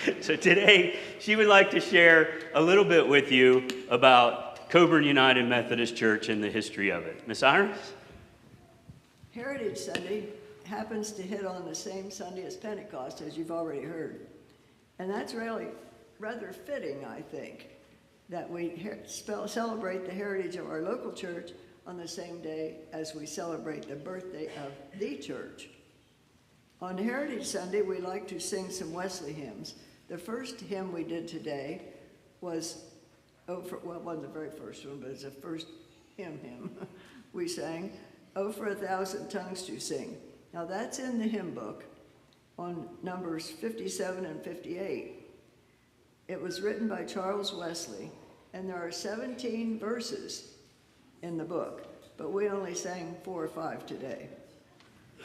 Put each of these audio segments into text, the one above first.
So today, she would like to share a little bit with you about Coburn United Methodist Church and the history of it. Miss Iris? Heritage Sunday happens to hit on the same Sunday as Pentecost, as you've already heard. And that's really rather fitting, I think, that we celebrate the heritage of our local church on the same day as we celebrate the birthday of the church. On Heritage Sunday, we like to sing some Wesley hymns. The first hymn we did today was, well, it wasn't the very first one, but it's the first hymn we sang, "Oh, for a Thousand Tongues to Sing." Now that's in the hymn book on numbers 57 and 58. It was written by Charles Wesley, and there are 17 verses in the book, but we only sang 4 or 5 today.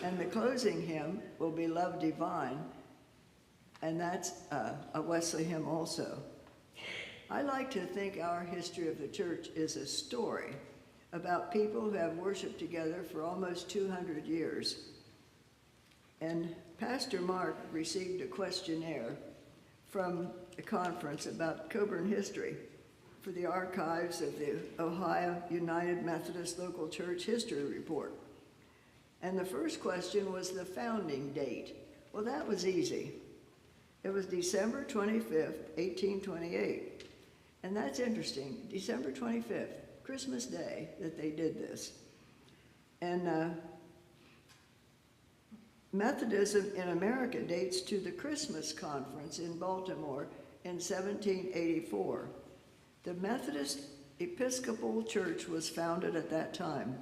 And the closing hymn will be "Love Divine," and that's a Wesley hymn also. I like to think our history of the church is a story about people who have worshiped together for almost 200 years. And Pastor Mark received a questionnaire from a conference about Coburn history for the archives of the Ohio United Methodist Local Church History Report. And the first question was the founding date. Well, that was easy. It was December 25th, 1828. And that's interesting, December 25th, Christmas Day, that they did this. And Methodism in America dates to the Christmas Conference in Baltimore in 1784. The Methodist Episcopal Church was founded at that time.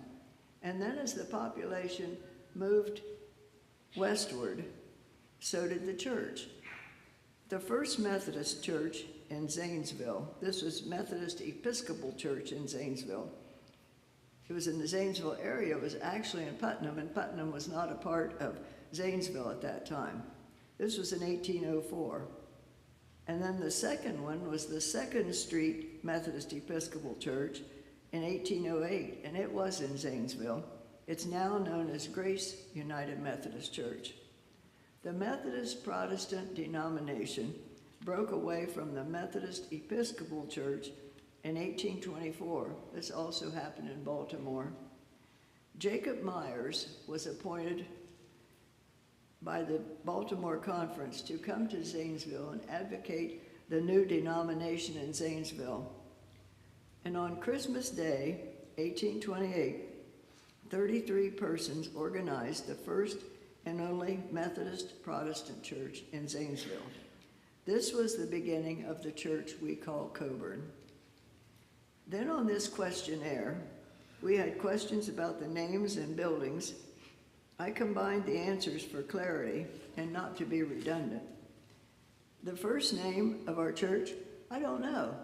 And then as the population moved westward, so did the church. The first Methodist church in Zanesville, this was Methodist Episcopal Church in Zanesville. It was in the Zanesville area. It was actually in Putnam, and Putnam was not a part of Zanesville at that time. This was in 1804. And then the second one was the Second Street Methodist Episcopal Church in 1808, and it was in Zanesville. It's now known as Grace United Methodist Church. The Methodist Protestant denomination broke away from the Methodist Episcopal Church in 1824. This also happened in Baltimore. Jacob Myers was appointed by the Baltimore Conference to come to Zanesville and advocate the new denomination in Zanesville. And on Christmas Day, 1828, 33 persons organized the first and only Methodist Protestant church in Zanesville. This was the beginning of the church we call Coburn. Then on this questionnaire, we had questions about the names and buildings. I combined the answers for clarity and not to be redundant. The first name of our church, I don't know.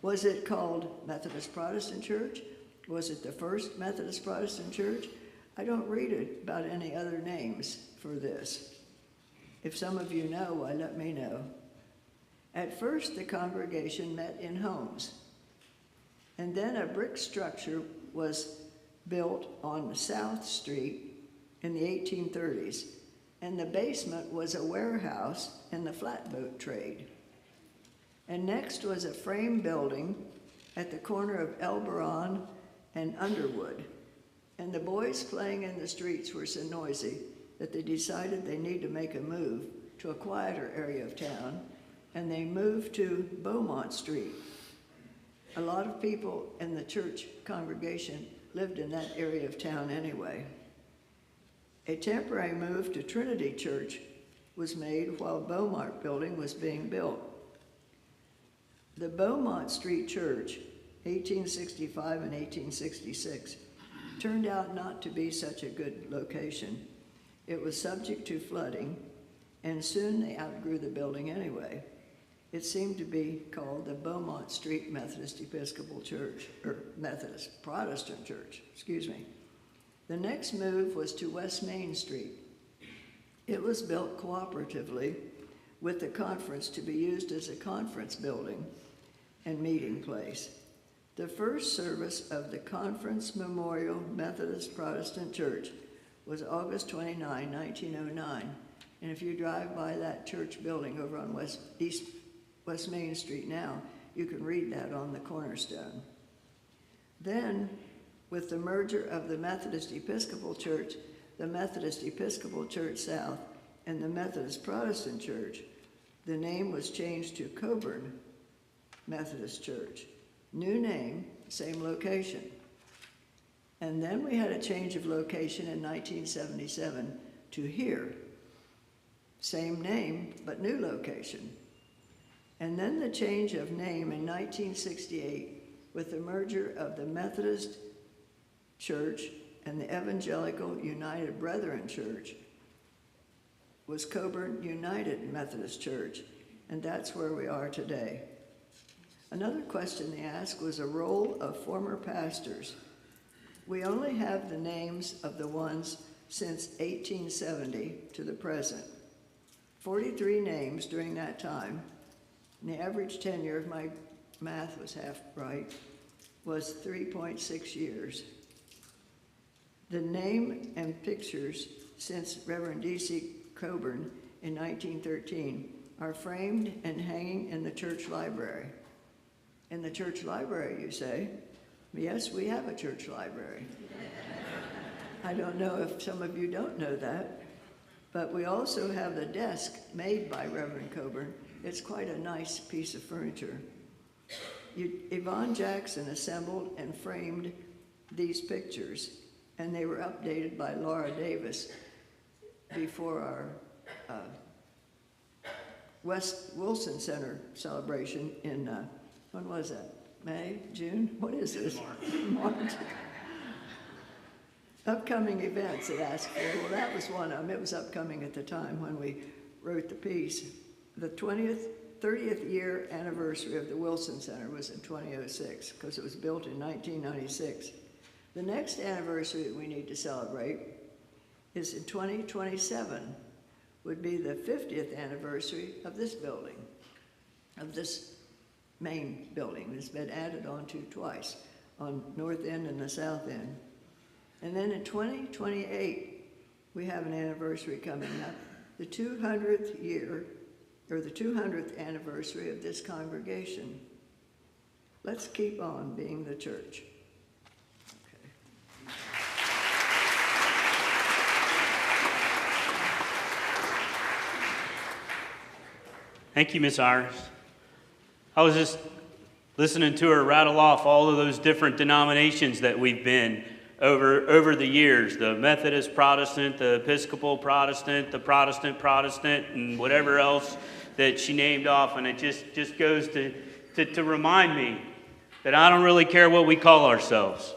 Was it called Methodist Protestant Church? Was it the First Methodist Protestant Church? I don't read it about any other names for this. If some of you know, why let me know. At first, the congregation met in homes. And then a brick structure was built on South Street in the 1830s. And the basement was a warehouse in the flatboat trade. And next was a frame building at the corner of Elberon and Underwood. And the boys playing in the streets were so noisy that they decided they need to make a move to a quieter area of town, and they moved to Beaumont Street. A lot of people in the church congregation lived in that area of town anyway. A temporary move to Trinity Church was made while Beaumont building was being built. The Beaumont Street Church, 1865 and 1866, turned out not to be such a good location. It was subject to flooding, and soon they outgrew the building anyway. It seemed to be called the Beaumont Street Methodist Episcopal Church, or Methodist Protestant Church, excuse me. The next move was to West Main Street. It was built cooperatively with the conference to be used as a conference building and meeting place. The first service of the Conference Memorial Methodist Protestant Church was August 29, 1909, And if you drive by that church building over on West Main Street now, you can read that on the cornerstone. Then, with the merger of the Methodist Episcopal Church, the Methodist Episcopal Church South, and the Methodist Protestant Church, the name was changed to Coburn Methodist Church. New name, same location. And then we had a change of location in 1977 to here. Same name, but new location. And then the change of name in 1968 with the merger of the Methodist Church and the Evangelical United Brethren Church was Coburn United Methodist Church, and that's where we are today. Another question they asked was a roll of former pastors. We only have the names of the ones since 1870 to the present. 43 names during that time, and the average tenure, if my math was half right, was 3.6 years. The name and pictures since Reverend D.C. Coburn in 1913 are framed and hanging in the church library. In the church library, you say? Yes, we have a church library. I don't know if some of you don't know that, but we also have the desk made by Reverend Coburn. It's quite a nice piece of furniture. Yvonne Jackson assembled and framed these pictures, and they were updated by Laura Davis before our West Wilson Center celebration in, when was that? May? June? What is this? March. Upcoming events it asked for. Well, that was one of them. It was upcoming at the time when we wrote the piece. The 30th year anniversary of the Wilson Center was in 2006 because it was built in 1996. The next anniversary that we need to celebrate is in 2027, would be the 50th anniversary of this building, of this main building that's been added onto twice, on north end and the south end. And then in 2028, we have an anniversary coming up, the 200th year, or the 200th anniversary of this congregation. Let's keep on being the church. Okay. Thank you, Miss Iris. I was just listening to her rattle off all of those different denominations that we've been over the years, the Methodist Protestant, the Episcopal Protestant, the Protestant Protestant, and whatever else that she named off. And it just goes to remind me that I don't really care what we call ourselves.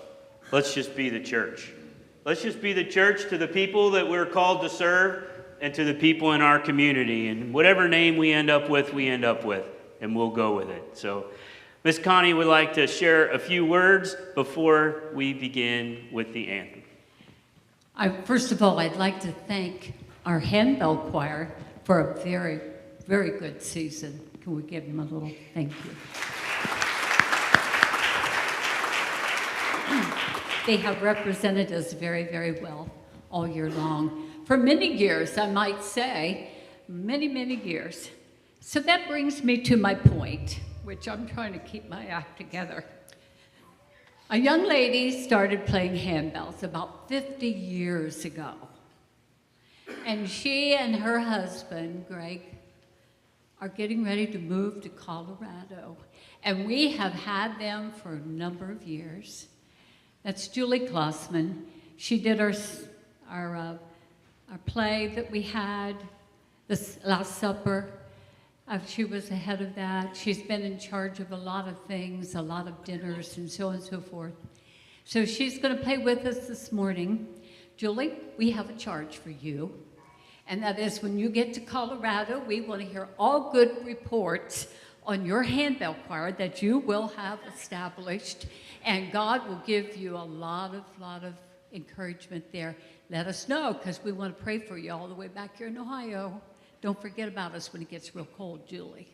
Let's just be the church. Let's just be the church to the people that we're called to serve and to the people in our community. And whatever name we end up with, and we'll go with it. So Miss Connie would like to share a few words before we begin with the anthem. First of all, I'd like to thank our handbell choir for a very, very good season. Can we give them a little thank you? They have represented us very, very well all year long. For many years, I might say, many, many years. So that brings me to my point, which I'm trying to keep my act together. A young lady started playing handbells about 50 years ago. And she and her husband, Greg, are getting ready to move to Colorado. And we have had them for a number of years. That's Julie Klossman. She did our play that we had, this Last Supper. She was the head of that. She's been in charge of a lot of things, a lot of dinners, and so on and so forth. So she's going to play with us this morning. Julie, we have a charge for you. And that is when you get to Colorado, we want to hear all good reports on your handbell choir that you will have established. And God will give you a lot of encouragement there. Let us know, because we want to pray for you all the way back here in Ohio. Don't forget about us when it gets real cold, Julie.